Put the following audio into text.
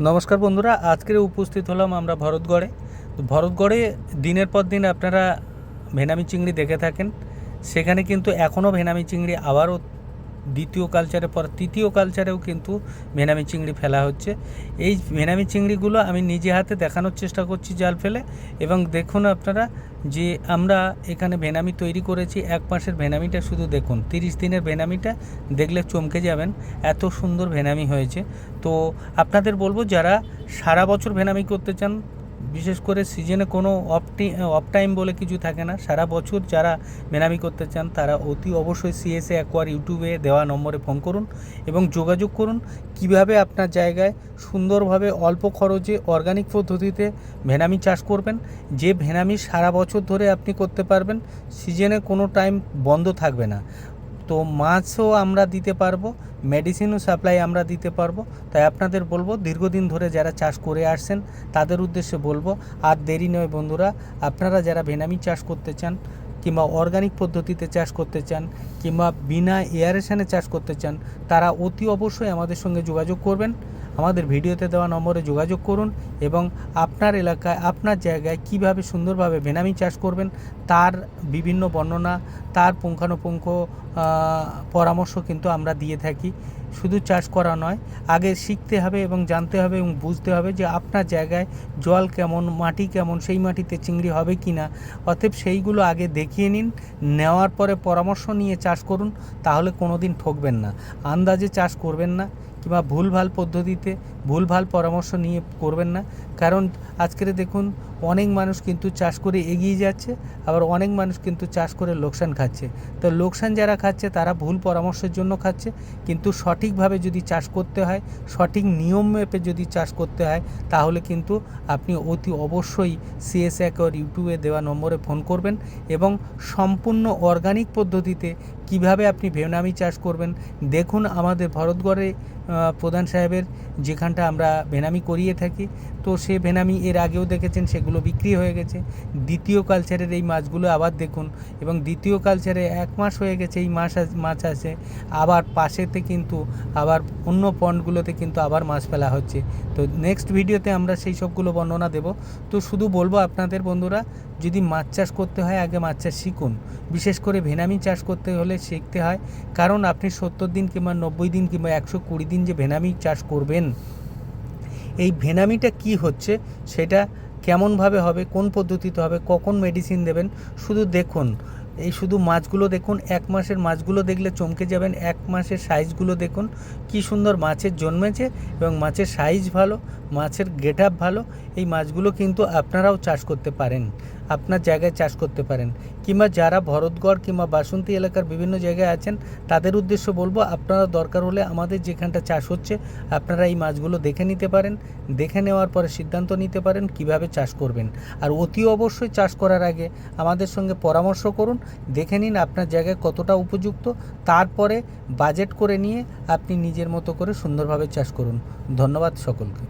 নমস্কার বন্ধুরা, আজকে উপস্থিত হলাম আমরা ভরতগড়ে। তো ভরতগড়ে দিনের পর দিন আপনারা ভেনামি চিংড়ি দেখে থাকেন। সেখানে কিন্তু এখনও ভেনামি চিংড়ি আবারও দ্বিতীয় কালচারের পর তৃতীয় কালচারেও কিন্তু ভেনামি চিংড়ি ফেলা হচ্ছে। এই ভেনামি চিংড়িগুলো আমি নিজে হাতে দেখানোর চেষ্টা করছি জাল ফেলে। এবং দেখুন আপনারা যে আমরা এখানে ভেনামি তৈরি করেছি। 1 মাসের ভেনামিটা শুধু দেখুন, 30 দিনের ভেনামিটা দেখলে চমকে যাবেন, এত সুন্দর ভেনামি হয়েছে। তো আপনাদের বলবো, যারা সারা বছর ভেনামি করতে চান, বিশেষ করে সিজনে কোনো অফ টাইম বলে কিছু থাকে না, সারা বছর যারা ভেনামি করতে চান তারা অতি অবশ্যই সিএসএ অ্যাকোয়ার ইউটিউবে দেওয়া নম্বরে ফোন করুন এবং যোগাযোগ করুন কিভাবে আপনার জায়গায় সুন্দরভাবে অল্প খরচে অর্গানিক পদ্ধতিতে ভেনামি চাষ করবেন, যে ভেনামি সারা বছর ধরে আপনি করতে পারবেন। সিজনে কোনো টাইম বন্ধ থাকবে না। তো মাছও আমরা দিতে পারবো, মেডিসিনও সাপ্লাই আমরা দিতে পারবো। তাই আপনাদের বলবো, দীর্ঘদিন ধরে যারা চাষ করে আসছেন তাদের উদ্দেশ্যে বলবো, আর দেরি নয় বন্ধুরা, আপনারা যারা ভেনামি চাষ করতে চান কিংবা অর্গানিক পদ্ধতিতে চাষ করতে চান কিংবা বিনা এয়ারেশনে চাষ করতে চান, তারা অতি অবশ্যই আমাদের সঙ্গে যোগাযোগ করবেন। আমাদের ভিডিওতে দেওয়া নম্বরে যোগাযোগ করুন এবং আপনার এলাকায় আপনার জায়গায় কিভাবে সুন্দরভাবে ভেনামি চাষ করবেন তার বিভিন্ন বর্ণনা, তার পুঙ্খানুপুঙ্খ পরামর্শ কিন্তু আমরা দিয়ে থাকি। শুধু চাষ করা নয়, আগে শিখতে হবে এবং জানতে হবে এবং বুঝতে হবে যে আপনার জায়গায় জল কেমন, মাটি কেমন, সেই মাটিতে চিংড়ি হবে কি না। অতএব সেইগুলো আগে দেখিয়ে নিন, নেওয়ার পরে পরামর্শ নিয়ে চাষ করুন, তাহলে কোনো দিন ঠকবেন না। আন্দাজে চাষ করবেন না কিংবা ভুলভাল পদ্ধতিতে ভুলভাল পরামর্শ নিয়ে করবেন না। কারণ আজকের দেখুন, অনেক মানুষ কিন্তু চাষ করে এগিয়ে যাচ্ছে, আবার অনেক মানুষ কিন্তু চাষ করে লোকসান খাচ্ছে। তো লোকসান যারা খাচ্ছে তারা ভুল পরামর্শের জন্য খাচ্ছে। কিন্তু সঠিকভাবে যদি চাষ করতে হয়, সঠিক নিয়ম মেপে যদি চাষ করতে হয়, তাহলে কিন্তু আপনি অতি অবশ্যই সিএস অ্যাকোয়ার ইউটিউবে দেওয়া নম্বরে ফোন করবেন এবং সম্পূর্ণ অর্গানিক পদ্ধতিতে কিভাবে আপনি ভেনামি চাষ করবেন দেখুন। আমাদের ভরতগড়ে প্রধান সাহেবের যেখানটা আমরা ভেনামি করিয়ে থাকি, তো সে ভেনামি এর আগেও দেখেছেন, সেগুলো বিক্রি হয়ে গেছে। দ্বিতীয় কালচারের এই মাছগুলো আবার দেখুন, এবং দ্বিতীয় কালচারে 1 মাস হয়ে গেছে এই মাছ আছে। আবার পাশেতে কিন্তু আবার অন্য পন্ডগুলোতে কিন্তু আবার মাছ ফেলা হচ্ছে। তো নেক্সট ভিডিওতে আমরা সেই সবগুলো বর্ণনা দেব। তো শুধু বলবো আপনাদের বন্ধুরা, যদি মাছ চাষ করতে হয় আগে মাছ চাষ শিখুন। বিশেষ করে ভেনামি চাষ করতে হলে শিখতে হয়, কারণ আপনি 70 দিন কিংবা 90 দিন কিংবা 120 দিন যে ভেনামি চাষ করবেন, এই ভেনামিটা কি হচ্ছে, সেটা কেমনভাবে হবে, কোন পদ্ধতিতে হবে, কখন মেডিসিন দেবেন, শুধু দেখুন। এই শুধু মাছগুলো দেখুন, 1 মাসের মাছগুলো দেখলে চমকে যাবেন। 1 মাসের সাইজগুলো দেখুন, কি সুন্দর মাছের জন্মেছে এবং মাছের সাইজ ভালো, মাছের গেট আপ ভালো। এই মাছগুলো কিন্তু আপনারাও চাষ করতে পারেন, আপনার জায়গায় চাষ করতে পারেন। কিংবা যারা ভরতগড় কিংবা বাসন্তী এলাকার বিভিন্ন জায়গায় আছেন, তাদের উদ্দেশ্য বলবো, আপনারা দরকার হলে আমাদের যেখানটা চাষ হচ্ছে আপনারা এই মাছগুলো দেখে নিতে পারেন। দেখে নেওয়ার পরে সিদ্ধান্ত নিতে পারেন কিভাবে চাষ করবেন। আর অতি অবশ্যই চাষ করার আগে আমাদের সঙ্গে পরামর্শ করুন, দেখে নিন আপনার জায়গায় কতটা উপযুক্ত, তারপরে বাজেট করে নিয়ে আপনি নিজের মতো করে সুন্দরভাবে চাষ করুন। ধন্যবাদ সকলকে।